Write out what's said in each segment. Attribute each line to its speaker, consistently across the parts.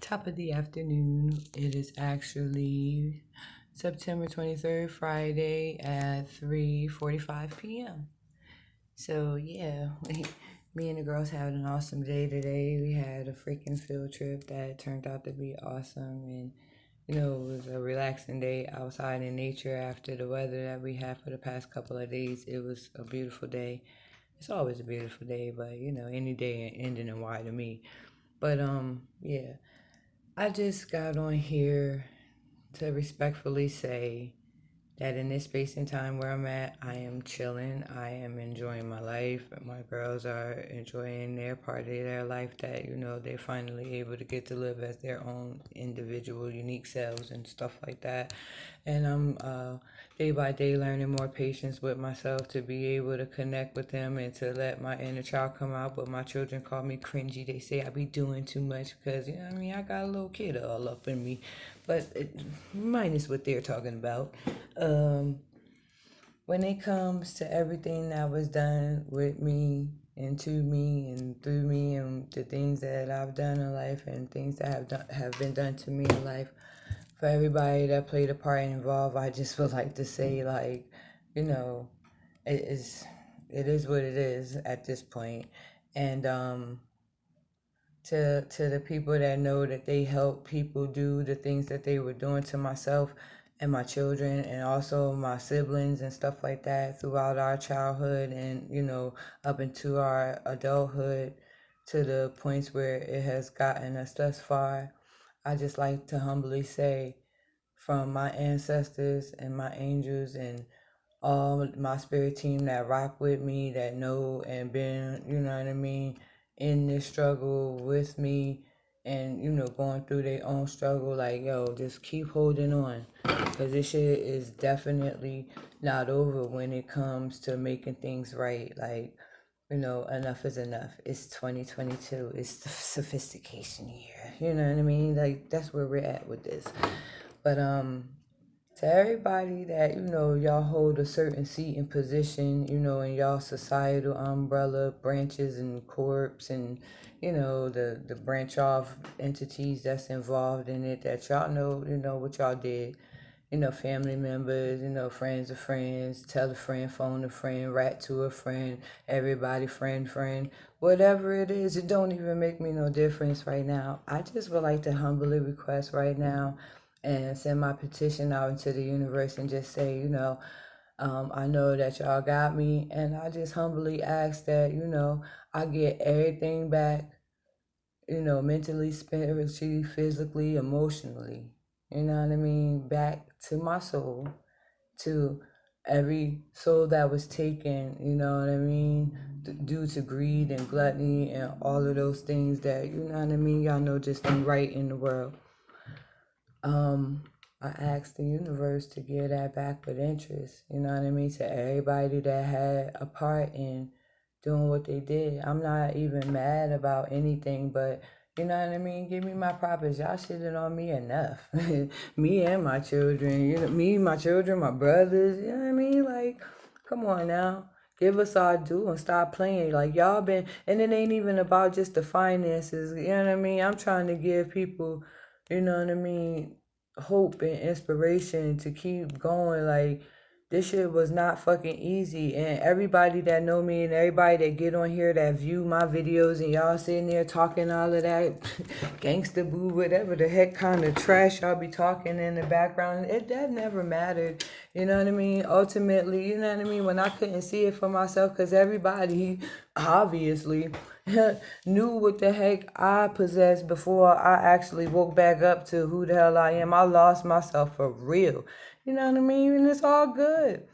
Speaker 1: top of the afternoon. It is actually September 23rd, Friday at 3:45 p.m. So, yeah, me and the girls had an awesome day today. We had a freaking field trip that turned out to be awesome. And, it was a relaxing day outside in nature after the weather that we had for the past couple of days. It was a beautiful day. It's always a beautiful day, but, any day ending in Y to me. But, yeah. I just got on here to respectfully say that in this space and time where I'm at, I am chilling. I am enjoying my life. My girls are enjoying their part of their life that, they're finally able to get to live as their own individual, unique selves and stuff like that. And I'm day by day learning more patience with myself to be able to connect with them and to let my inner child come out. But my children call me cringy. They say I be doing too much because, I got a little kid all up in me. But minus what they're talking about. Um, when it comes to everything that was done with me and to me and through me and the things that I've done in life and things that have been done to me in life, for everybody that played a part and involved, I just would like to say, like, you know, it is it is what it is at this point. And to the people that know that they help people do the things that they were doing to myself and my children and also my siblings and stuff like that throughout our childhood and up into our adulthood to the points where it has gotten us thus far. I just like to humbly say from my ancestors and my angels and all my spirit team that rock with me, that know and been, what I mean, in this struggle with me and, going through their own struggle, like, yo, just keep holding on. Because this shit is definitely not over when it comes to making things right. Like, enough is enough. It's 2022. It's the sophistication year. You know what I mean? Like, that's where we're at with this. But, to everybody that, y'all hold a certain seat and position, in y'all societal umbrella branches and corps and, the branch off entities that's involved in it that y'all know, what y'all did. Family members, friends of friends, tell a friend, phone a friend, rat to a friend, everybody friend, whatever it is, it don't even make me no difference right now. I just would like to humbly request right now and send my petition out into the universe and just say, I know that y'all got me, and I just humbly ask that, I get everything back, mentally, spiritually, physically, emotionally, you know what I mean, back to my soul, to every soul that was taken, you know what I mean, due to greed and gluttony and all of those things that, you know what I mean, y'all know just ain't right in the world. um, I asked the universe to give that back with interest, you know what I mean, to everybody that had a part in doing what they did. I'm not even mad about anything, but you know what I mean? Give me my props. Y'all shitted on me enough. Me and my children, my children, my brothers, you know what I mean? Like, come on now. Give us our due and stop playing. Like, y'all been, and it ain't even about just the finances, you know what I mean? I'm trying to give people, you know what I mean, hope and inspiration to keep going. Like, this shit was not fucking easy. And everybody that know me and everybody that get on here that view my videos and y'all sitting there talking all of that gangsta boo, whatever the heck kind of trash y'all be talking in the background, that never mattered. You know what I mean? Ultimately, you know what I mean? When I couldn't see it for myself, because everybody obviously knew what the heck I possessed before I actually woke back up to who the hell I am. I lost myself for real. You know what I mean? And it's all good.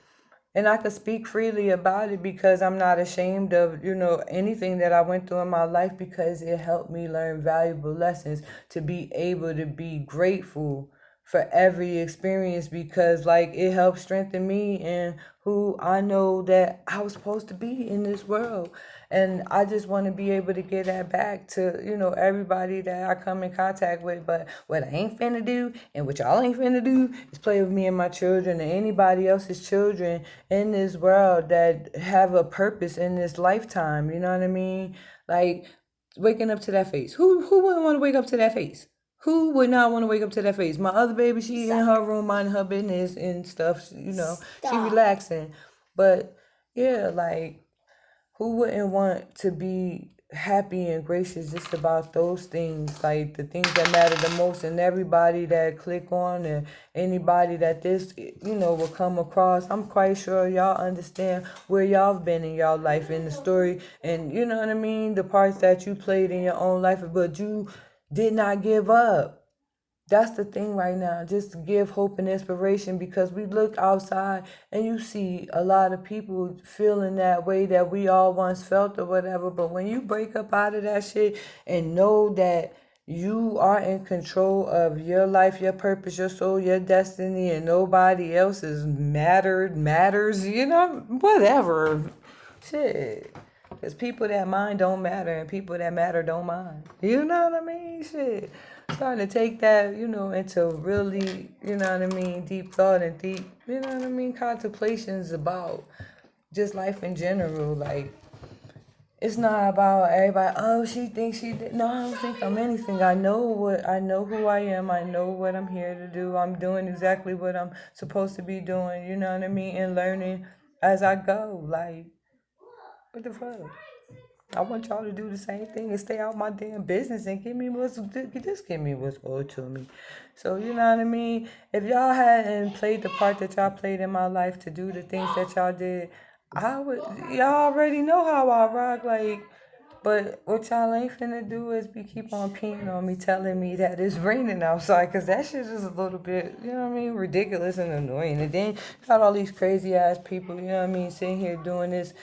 Speaker 1: And I could speak freely about it because I'm not ashamed of, anything that I went through in my life because it helped me learn valuable lessons to be able to be grateful for every experience because like it helped strengthen me and who I know that I was supposed to be in this world. And I just want to be able to give that back to, everybody that I come in contact with. But what I ain't finna do and what y'all ain't finna do is play with me and my children and anybody else's children in this world that have a purpose in this lifetime. You know what I mean? Like waking up to that face. Who wouldn't want to wake up to that face? Who would not want to wake up to that face? My other baby, she in her room minding her business and stuff. You know, she relaxing. But yeah, like who wouldn't want to be happy and gracious just about those things, like the things that matter the most, and everybody that click on and anybody that this will come across. I'm quite sure y'all understand where y'all been in y'all life, in the story, and you know what I mean, the parts that you played in your own life, but you did not give up. That's the thing right now. Just to give hope and inspiration, because we look outside and you see a lot of people feeling that way that we all once felt or whatever. But when you break up out of that shit and know that you are in control of your life, your purpose, your soul, your destiny, and nobody else's matters, whatever. Shit. Because people that mind don't matter and people that matter don't mind. You know what I mean? Shit. Starting to take that, into really, deep thought and deep, contemplations about just life in general. Like, it's not about everybody, oh, she thinks she did. No, I don't think I'm anything. I know who I am. I know what I'm here to do. I'm doing exactly what I'm supposed to be doing, you know what I mean? And learning as I go. Like, what the fuck? I want y'all to do the same thing and stay out my damn business and give me what's owed to me. So you know what I mean? If y'all hadn't played the part that y'all played in my life to do the things that y'all did, y'all already know how I rock. Like, but what y'all ain't finna do is keep on peeing on me, telling me that it's raining outside, because that shit is a little bit, you know what I mean, ridiculous and annoying. And then got all these crazy ass people, you know what I mean, sitting here doing this,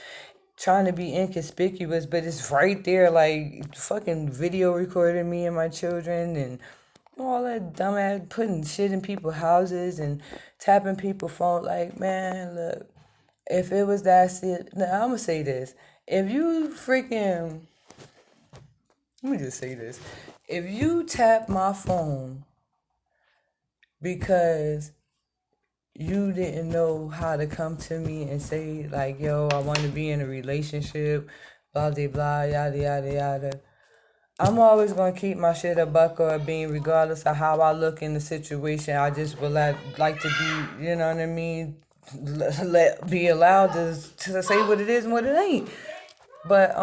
Speaker 1: trying to be inconspicuous, but it's right there, like fucking video recording me and my children and all that dumbass, putting shit in people's houses and tapping people's phone. Like, man, look, if it was that shit, now I'm gonna say this. If you freaking, let me just say this. If you tap my phone because you didn't know how to come to me and say, like, yo, I want to be in a relationship, blah, blah, blah, yada, yada, yada. I'm always going to keep my shit a buck or a bean, regardless of how I look in the situation. I just would like to be, you know what I mean, be allowed to say what it is and what it ain't. But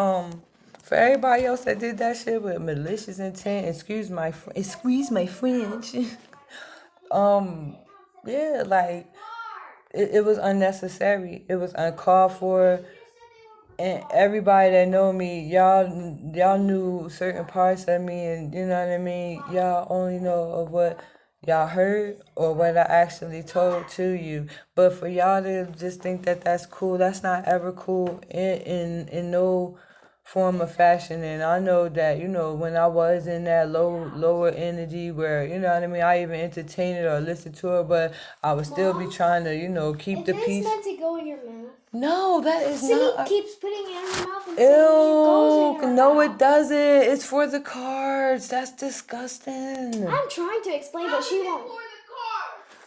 Speaker 1: for everybody else that did that shit with malicious intent, excuse my French, yeah, like, it was unnecessary. It was uncalled for. And everybody that know me, y'all knew certain parts of me, and you know what I mean? Y'all only know of what y'all heard or what I actually told to you. But for y'all to just think that that's cool, that's not ever cool in no form of fashion. And I know that, when I was in that lower energy where, you know what I mean, I even entertained it or listened to it, but I would still be trying to, keep the peace.
Speaker 2: It's meant to go in your mouth.
Speaker 1: No, that is
Speaker 2: See,
Speaker 1: not.
Speaker 2: keeps putting it in your mouth and saying it goes in your
Speaker 1: No,
Speaker 2: mouth.
Speaker 1: it doesn't. It's for the cards. That's disgusting.
Speaker 2: I'm trying to explain, but she won't.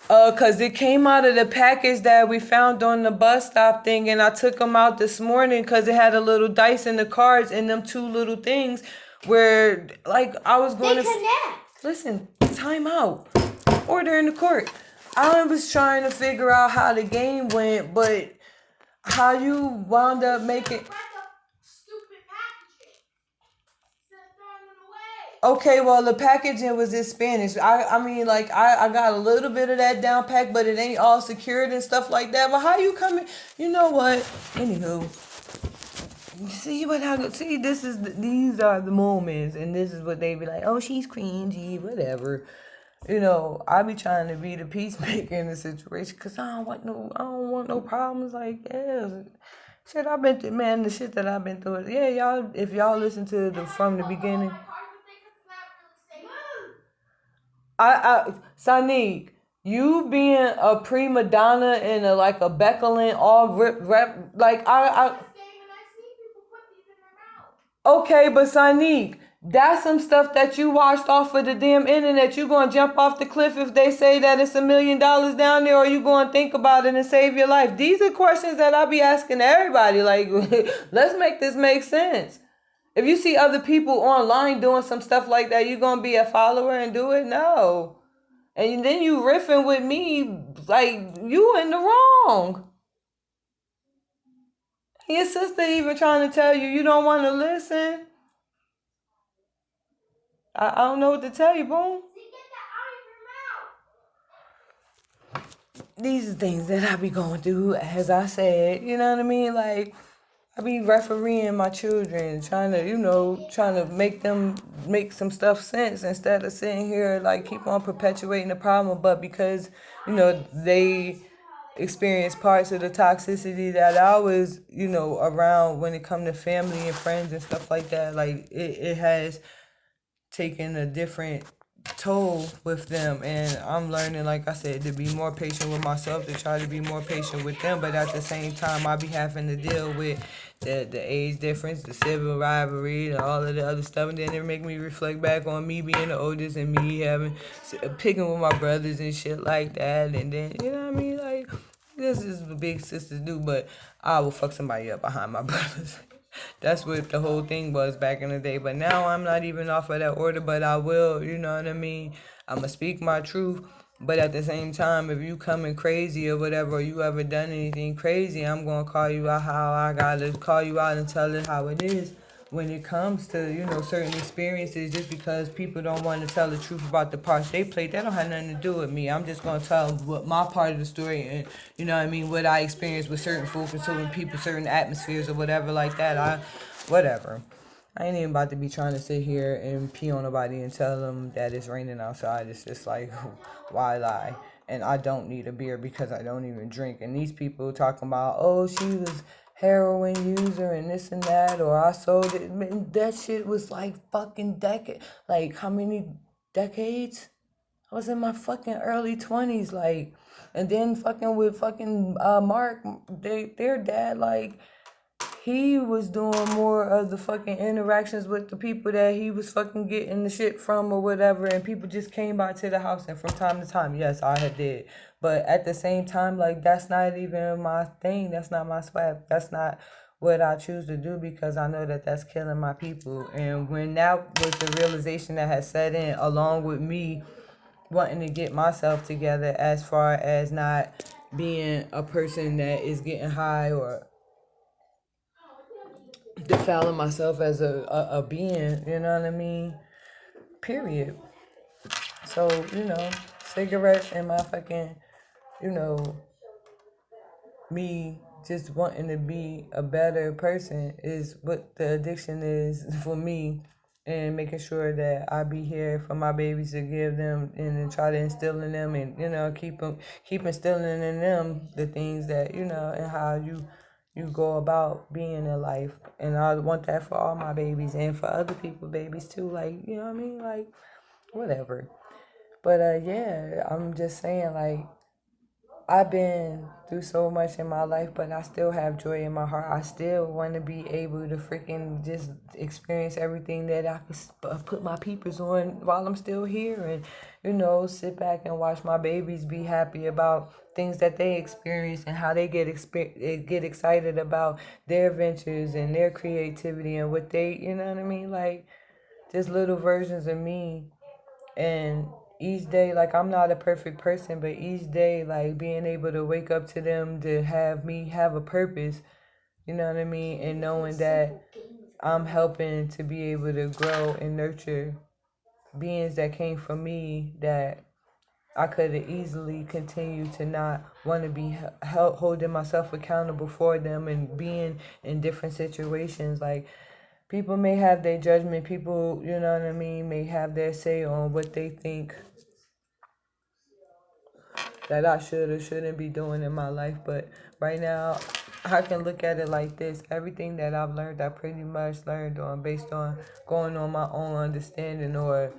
Speaker 1: Cause it came out of the package that we found on the bus stop thing, and I took them out this morning because it had a little dice in the cards and them two little things where, like, I was going
Speaker 2: to connect.
Speaker 1: Listen, time out. Order in the court. I was trying to figure out how the game went, but how you wound up making. Okay, well, the packaging was in Spanish. I mean, like, I got a little bit of that down pack, but it ain't all secured and stuff like that. But how you coming? You know what? Anywho, these are the moments, and this is what they be like, oh, she's cringy, whatever. I be trying to be the peacemaker in the situation, because I don't want no problems. Like, yeah, shit, I've been through, man, the shit that I've been through. Yeah, y'all, if y'all listen to from the beginning. Sonique, you being a prima donna and like a Becklin, all rep, like okay, but Sonique, that's some stuff that you watched off of the damn internet. You gonna jump off the cliff if they say that it's $1 million down there, or you gonna think about it and save your life? These are questions that I be asking everybody. Like, let's make this make sense. If you see other people online doing some stuff like that, you gonna be a follower and do it? No. And then you riffing with me like you in the wrong. Your sister even trying to tell you you don't want to listen. I don't know what to tell you, boom. These are things that I be going through, as I said, you know what I mean? Like, I be refereeing my children, trying to make them make some stuff sense instead of sitting here, like, keep on perpetuating the problem. But because, they experience parts of the toxicity that I was, around when it come to family and friends and stuff like that, like, it has taken a different toll with them, and I'm learning, like I said, to be more patient with myself, to try to be more patient with them. But at the same time, I be having to deal with the age difference, the civil rivalry, and all of the other stuff. And then it make me reflect back on me being the oldest and me having picking with my brothers and shit like that. And then you know what I mean, like, this is what big sisters do. But I will fuck somebody up behind my brothers. That's what the whole thing was back in the day. But now I'm not even off of that order, but I will, you know what I mean? I'm going to speak my truth. But at the same time, if you coming crazy or whatever, or you ever done anything crazy, I'm going to call you out how I got to call you out and tell it how it is when it comes to, certain experiences. Just because people don't want to tell the truth about the parts they played, that don't have nothing to do with me. I'm just going to tell what my part of the story, and you know what I mean, what I experienced with certain folks and certain people, certain atmospheres or whatever like that. Whatever. I ain't even about to be trying to sit here and pee on nobody and tell them that it's raining outside. It's just like, why lie? And I don't need a beer because I don't even drink. And these people talking about, oh, she was heroin user and this and that, or I sold it. Man, that shit was like fucking like how many decades? I was in my fucking early 20s, like, and then fucking with fucking Mark, their dad, like, he was doing more of the fucking interactions with the people that he was fucking getting the shit from or whatever, and people just came by to the house, and from time to time, yes, I had did. But at the same time, like, that's not even my thing. That's not my swag. That's not what I choose to do, because I know that that's killing my people. And when that was the realization that had set in, along with me wanting to get myself together as far as not being a person that is getting high or defiling myself as a being, you know what I mean? Period. So, cigarettes and my fucking, you know, me just wanting to be a better person is what the addiction is for me, and making sure that I be here for my babies to give them and then try to instill in them, and keep instilling in them the things that and how you go about being in life. And I want that for all my babies and for other people babies too, like, you know what I mean, like, whatever. But yeah, I'm just saying, like, I've been through so much in my life, but I still have joy in my heart. I still want to be able to freaking just experience everything that I could put my peepers on while I'm still here, and sit back and watch my babies be happy about things that they experience and how they get excited about their ventures and their creativity and what they, you know what I mean, like, just little versions of me. And each day, like, I'm not a perfect person, but each day, like, being able to wake up to them, to have me have a purpose, you know what I mean, and knowing that I'm helping to be able to grow and nurture beings that came from me, that I could have easily continued to not want to be holding myself accountable for them, and being in different situations. Like, people may have their judgment. People, you know what I mean, may have their say on what they think that I should or shouldn't be doing in my life. But right now, I can look at it like this. Everything that I've learned, I pretty much learned on based on going on my own understanding, or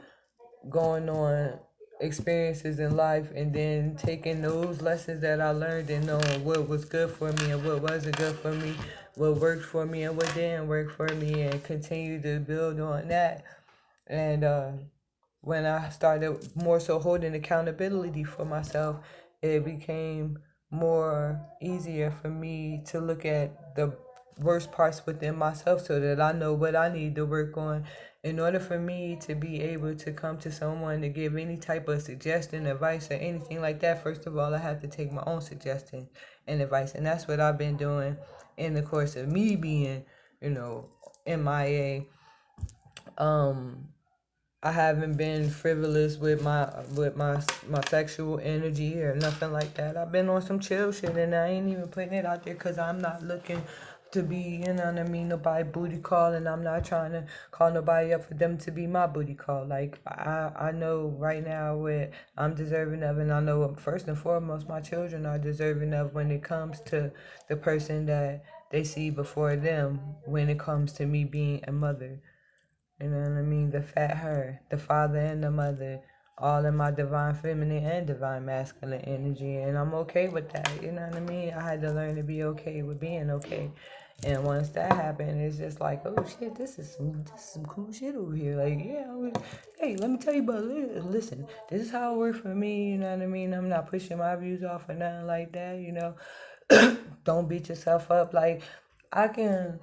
Speaker 1: going on experiences in life, and then taking those lessons that I learned and knowing what was good for me and what wasn't good for me, what worked for me and what didn't work for me, and continue to build on that. And when I started more so holding accountability for myself, it became more easier for me to look at worst parts within myself so that I know what I need to work on. In order for me to be able to come to someone to give any type of suggestion, advice, or anything like that, first of all, I have to take my own suggestion and advice. And that's what I've been doing in the course of me being, MIA. Um, I haven't been frivolous with my sexual energy or nothing like that. I've been on some chill shit and I ain't even putting it out there because I'm not looking to be, nobody booty call, and I'm not trying to call nobody up for them to be my booty call. Like I know right now what I'm deserving of, and I know first and foremost my children are deserving of when it comes to the person that they see before them when it comes to me being a mother. You know what I mean? The fat her, the father and the mother, all in my divine feminine and divine masculine energy. And I'm okay with that. You know what I mean? I had to learn to be okay with being okay. And once that happened, it's just like, oh shit, this is some cool shit over here. Like, yeah, hey, let me tell you about it. Listen, this is how it worked for me. You know what I mean? I'm not pushing my views off or nothing like that. Don't beat yourself up. Like, I can,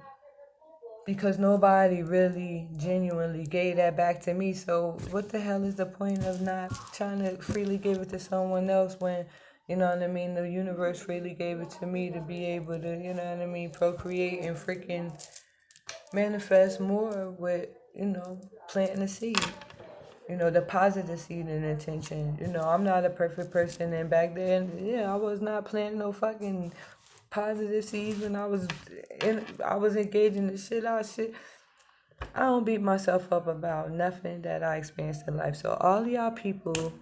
Speaker 1: because nobody really genuinely gave that back to me. So what the hell is the point of not trying to freely give it to someone else when, the universe freely gave it to me to be able to, procreate and freaking manifest more with, planting a seed. The positive seed and intention. I'm not a perfect person, and back then, I was not planting no fucking positive seeds when I was engaging the shit out shit. I don't beat myself up about nothing that I experienced in life. So all y'all people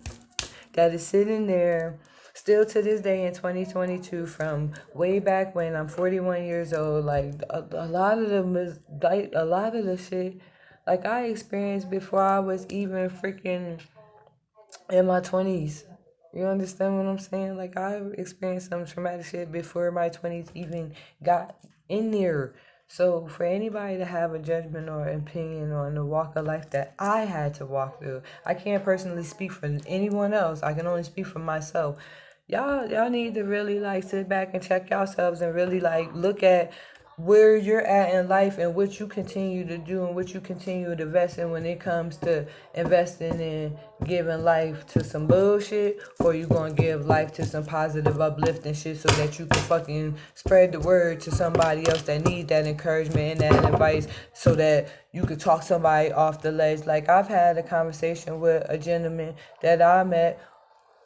Speaker 1: that is sitting there still to this day in 2022 from way back when I'm 41 years old, like a lot of them is like a lot of the shit like I experienced before I was even freaking in my 20s. You understand what I'm saying? Like I experienced some traumatic shit before my 20s even got in there. So for anybody to have a judgment or opinion on the walk of life that I had to walk through, I can't personally speak for anyone else. I can only speak for myself. Y'all need to really like sit back and check yourselves and really like look at where you're at in life and what you continue to do and what you continue to invest in when it comes to investing in giving life to some bullshit, or you gonna give life to some positive uplifting shit so that you can fucking spread the word to somebody else that need that encouragement and that advice so that you could talk somebody off the ledge. Like I've had a conversation with a gentleman that I met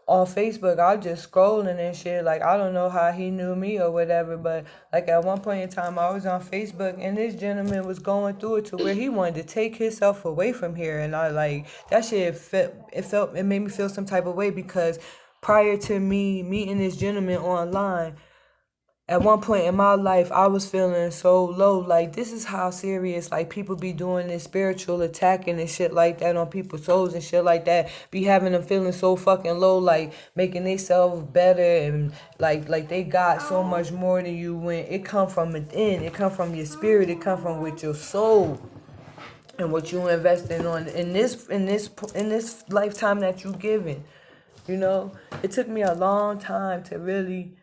Speaker 1: on Facebook. I was just scrolling and shit. Like, I don't know how he knew me or whatever, but like at one point in time, I was on Facebook and this gentleman was going through it to where he wanted to take himself away from here. And I like, that shit it made me feel some type of way because prior to me meeting this gentleman online, at one point in my life, I was feeling so low. Like, this is how serious, like, people be doing this spiritual attacking and shit like that on people's souls and shit like that. Be having them feeling so fucking low, like, making themselves better and, like they got so much more than you when it come from within. It come from your spirit. It come from with your soul and what you investing on in this lifetime that you giving. It took me a long time to really,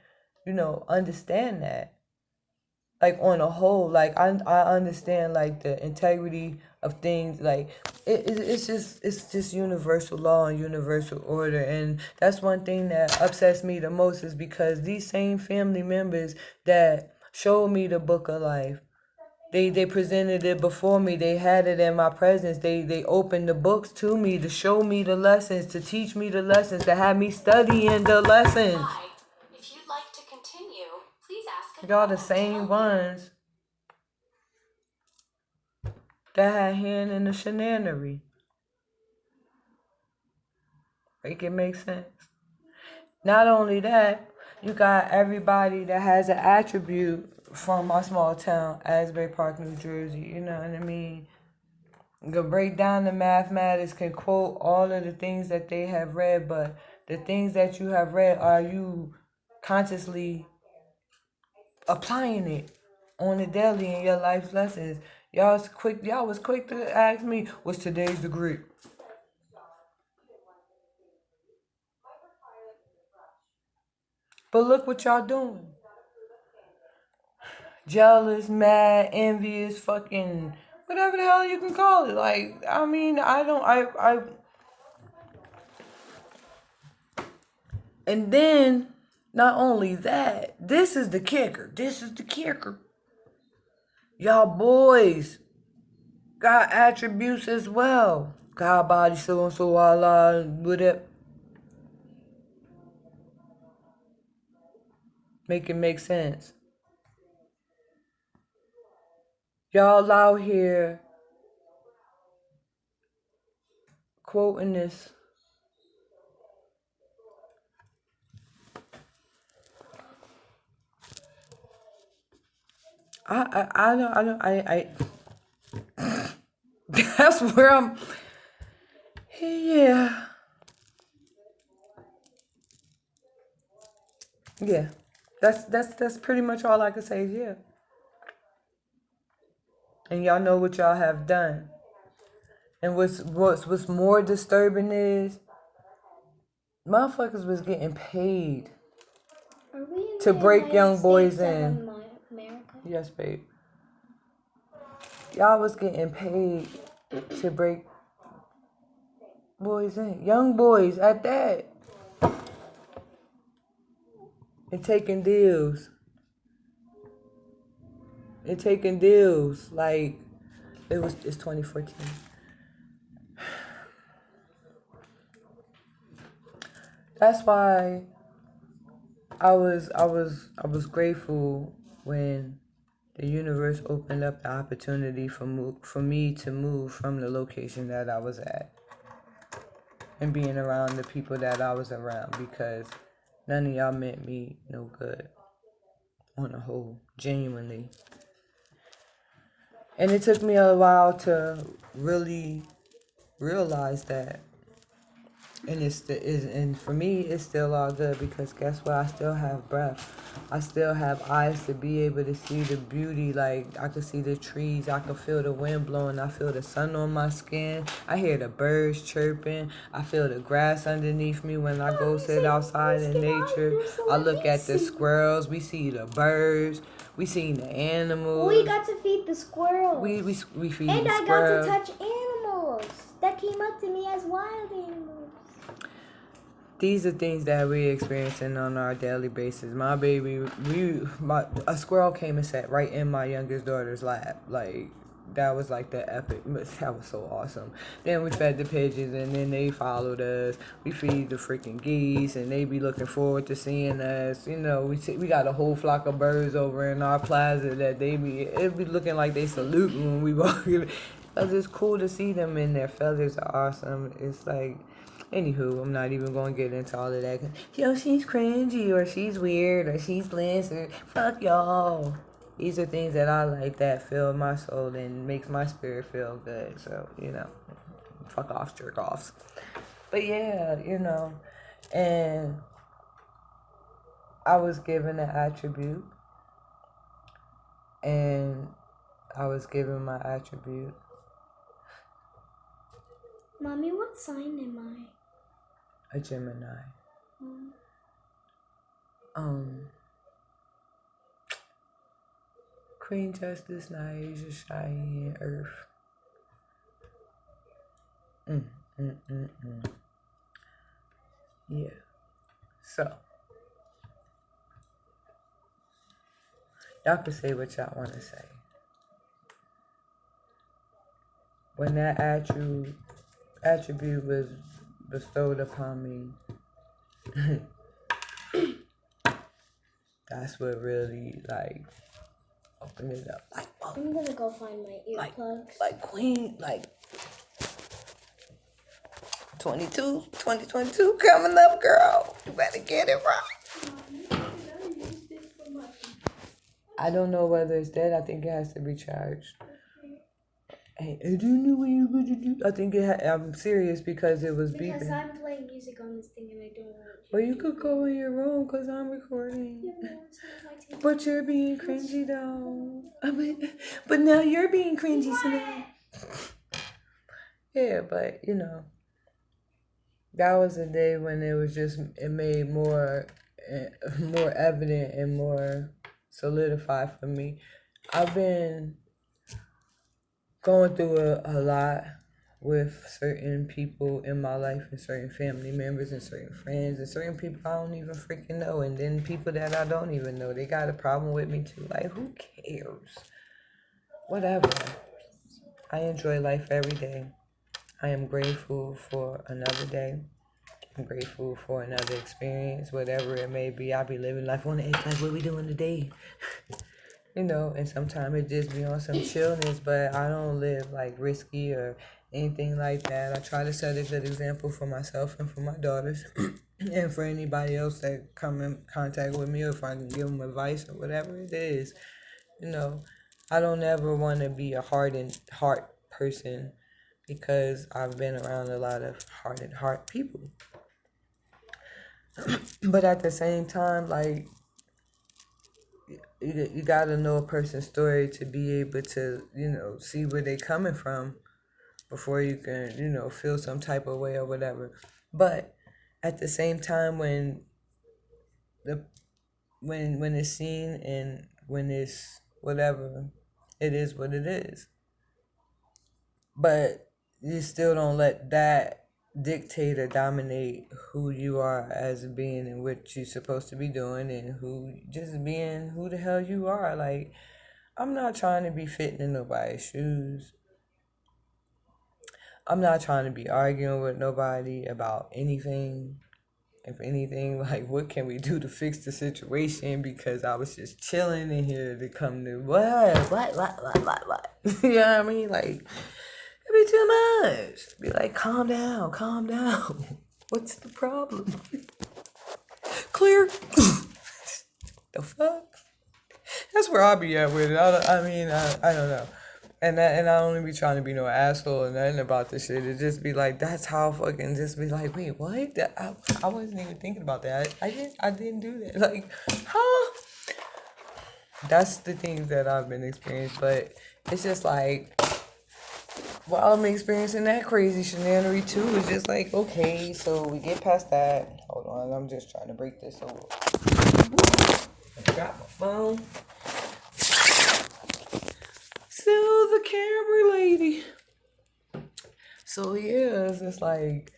Speaker 1: understand that. Like on a whole, like I understand like the integrity of things. Like it's just universal law and universal order, and that's one thing that upsets me the most is because these same family members that showed me the book of life. They presented it before me. They had it in my presence. They opened the books to me to show me the lessons, to teach me the lessons, to have me studying the lessons.
Speaker 3: Hi. If you'd like to continue, please ask.
Speaker 1: Y'all the same ones that had hand in the shenanery. Make it make sense. Not only that, you got everybody that has an attribute from my small town, Asbury Park, New Jersey. You know what I mean? You can break down the mathematics, can quote all of the things that they have read, but the things that you have read, are you consciously applying it on the daily in your life lessons? Y'all was quick to ask me, what's today's degree? But look what y'all doing. jealous, mad, envious, fucking whatever the hell you can call it. Like, I mean, and then not only that, this is the kicker. This is the kicker. Y'all boys got attributes as well. God, body, so and so, Allah, whatever. Make it make sense. Y'all out here quoting this. I that's where I'm. Yeah. Yeah. That's pretty much all I can say is yeah. And y'all know what y'all have done. And what's more disturbing is motherfuckers was getting paid
Speaker 2: Are we in
Speaker 1: to
Speaker 2: the
Speaker 1: break
Speaker 2: United
Speaker 1: young boys
Speaker 2: States of
Speaker 1: in.
Speaker 2: America?
Speaker 1: Yes, babe. Y'all was getting paid to break boys in. Young boys at that. And taking deals. Like it's 2014. That's why I was grateful when the universe opened up the opportunity for me to move from the location that I was at and being around the people that I was around, because none of y'all meant me no good on the whole, genuinely. And it took me a while to really realize that. And and for me, it's still all good, because guess what? I still have breath. I still have eyes to be able to see the beauty. Like, I can see the trees. I can feel the wind blowing. I feel the sun on my skin. I hear the birds chirping. I feel the grass underneath me when I go sit outside in nature. I look at the squirrels. We see the birds. We see the animals.
Speaker 2: We got to feed the squirrels.
Speaker 1: We feed
Speaker 2: and
Speaker 1: the
Speaker 2: I
Speaker 1: squirrels.
Speaker 2: got to touch animals that came up to me as wild animals.
Speaker 1: These are things that we're experiencing on our daily basis. My baby, a squirrel came and sat right in my youngest daughter's lap. Like, that was like the epic. That was so awesome. Then we fed the pigeons, and then they followed us. We feed the freaking geese, and they be looking forward to seeing us. You know, we got a whole flock of birds over in our plaza that it be looking like they salute when we walk in. Cause it's cool to see them, and their feathers are awesome. It's like. Anywho, I'm not even going to get into all of that. Yo, she's cringy, or she's weird, or she's blizzard. Fuck y'all. These are things that I like that fill my soul and makes my spirit feel good. So, fuck off, jerk offs. But yeah, and I was given an attribute, and I was given my attribute.
Speaker 2: Mommy, what sign am I?
Speaker 1: A Gemini. Queen Justice, Naija, Cheyenne, Earth. Yeah. So, y'all can say what y'all want to say. When that attribute was bestowed upon me, that's what really, like, opened it up. Like, oh,
Speaker 2: I'm gonna go find my earplugs.
Speaker 1: like Queen, like 2022 coming up, girl. You better get it right. I don't know whether it's dead. I think it has to be charged. Hey, I don't know what you're going to do. I think I'm serious, because it was beeping.
Speaker 2: Because I'm playing music on this thing and I don't want you.
Speaker 1: Well, you could go in your room, because I'm recording. But you're being cringy, though. But now you're being cringy, so now. Yeah, but, that was a day when it made more evident and more solidified for me I've been going through a lot with certain people in my life and certain family members and certain friends and certain people I don't even freaking know, and then people that I don't even know. They got a problem with me too. Like, who cares? Whatever. I enjoy life every day. I am grateful for another day. I'm grateful for another experience, whatever it may be. I be living life on the edge, like what we doing today. And sometimes it just be on some chillness, but I don't live like risky or anything like that. I try to set a good example for myself and for my daughters and for anybody else that come in contact with me, or if I can give them advice or whatever it is. You know, I don't ever want to be a hardened heart person because I've been around a lot of hardened heart people. But at the same time, like, you got to know a person's story to be able to, see where they coming from before you can, feel some type of way or whatever. But at the same time, the when it's seen and when it's whatever, it is what it is. But you still don't let that dictate or dominate who you are as a being and what you're supposed to be doing, and who just being who the hell you are. Like, I'm not trying to be fitting in nobody's shoes. I'm not trying to be arguing with nobody about anything. If anything, like, what can we do to fix the situation? Because I was just chilling in here to come to what? You know what I mean? Like, it'd be too much. Be like, calm down, calm down. What's the problem? Clear. The fuck? That's where I'll be at with it. I don't know. And I don't be trying to be no asshole or nothing about this shit. It just be like, that's how fucking just be like, wait, what? I wasn't even thinking about that. I didn't do that. Like, huh? That's the things that I've been experiencing. But it's just like, while I'm experiencing that crazy shenanigery too, it's just like, okay, so we get past that. Hold on, I'm just trying to break this over. I got my phone. Still the camera lady. So yeah, it's just like,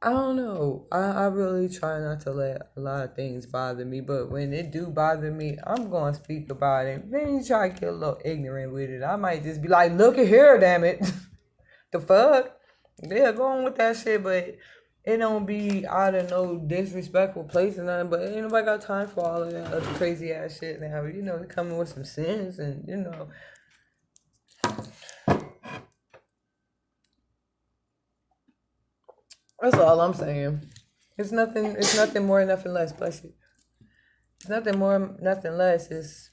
Speaker 1: I don't know. I really try not to let a lot of things bother me, but when it do bother me, I'm gonna speak about it. Then you try to get a little ignorant with it. I might just be like, look at here, damn it. The fuck? Yeah, go on with that shit, but it don't be out of no disrespectful place or nothing, but ain't nobody got time for all of that other crazy ass shit now. They coming with some sense and, that's all I'm saying. It's nothing more, nothing less, bless you. It's nothing more, nothing less.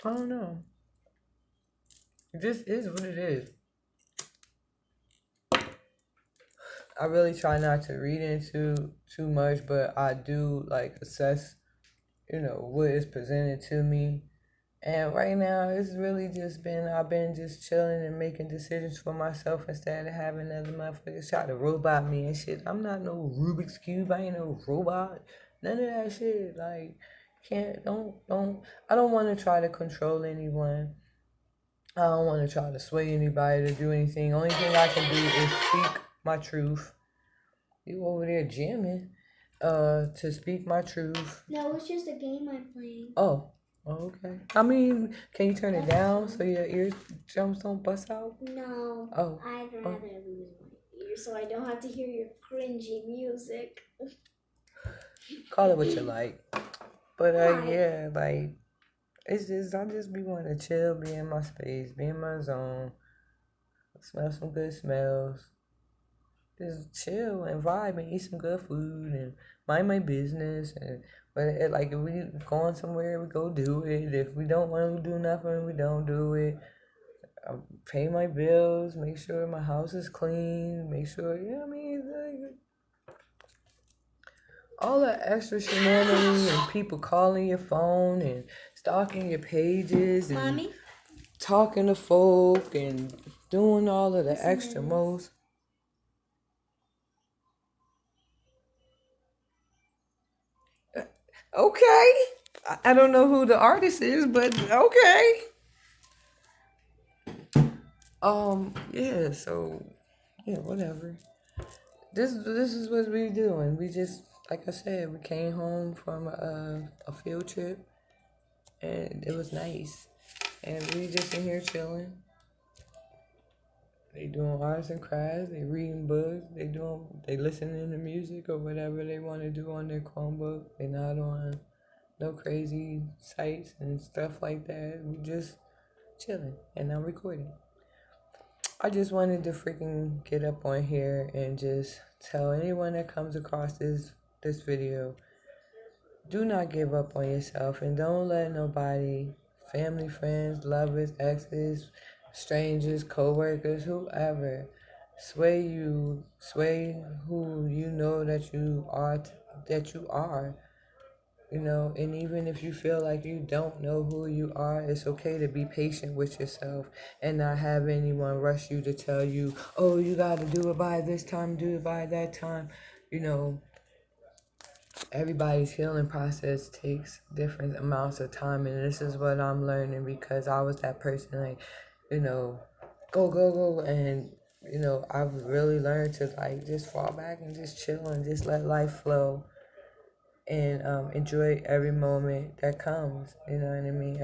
Speaker 1: I don't know. It just is what it is. I really try not to read into too much, but I do like assess, what is presented to me. And right now, it's really just I've been just chilling and making decisions for myself instead of having other motherfuckers try to robot me and shit. I'm not no Rubik's Cube. I ain't no robot. None of that shit. Like, I don't want to try to control anyone. I don't want to try to sway anybody to do anything. Only thing I can do is speak my truth. You over there jamming, to speak my truth.
Speaker 2: No, it's just a game I'm playing.
Speaker 1: Oh, okay. I mean, can you turn it down so your eardrums don't bust out?
Speaker 2: No.
Speaker 1: Oh.
Speaker 2: I'd rather lose my ears so I don't have to hear your cringy music.
Speaker 1: Call it what you like. But
Speaker 2: Right.
Speaker 1: yeah, like, it's just, I just be wanting to chill, be in my space, be in my zone, smell some good smells, just chill and vibe and eat some good food and mind my business. And like, if we going somewhere, we go do it. If we don't want to do nothing, we don't do it. I pay my bills, make sure my house is clean, make sure, like, all that extra shenanigans and people calling your phone and stalking your pages and
Speaker 2: Mommy?
Speaker 1: talking to folk and doing all of the extra most. Okay. I don't know who the artist is, but okay. Yeah, so yeah, whatever. This is what we doing. We just, like I said, we came home from a field trip, and it was nice. And we just in here chilling. They doing arts and crafts. They reading books. They listening to music or whatever they want to do on their Chromebook. They not on no crazy sites and stuff like that. We just chilling, and I'm recording. I just wanted to freaking get up on here and just tell anyone that comes across this video, do not give up on yourself and don't let nobody, family, friends, lovers, exes, strangers, co-workers, whoever, sway who you know that you are. And even if you feel like you don't know who you are, it's okay to be patient with yourself and not have anyone rush you to tell you, oh, you got to do it by this time, do it by that time. You know, everybody's healing process takes different amounts of time, and this is what I'm learning because I was that person, like, go, go, go. And, I've really learned to, like, just fall back and just chill and just let life flow and enjoy every moment that comes. You know what I mean?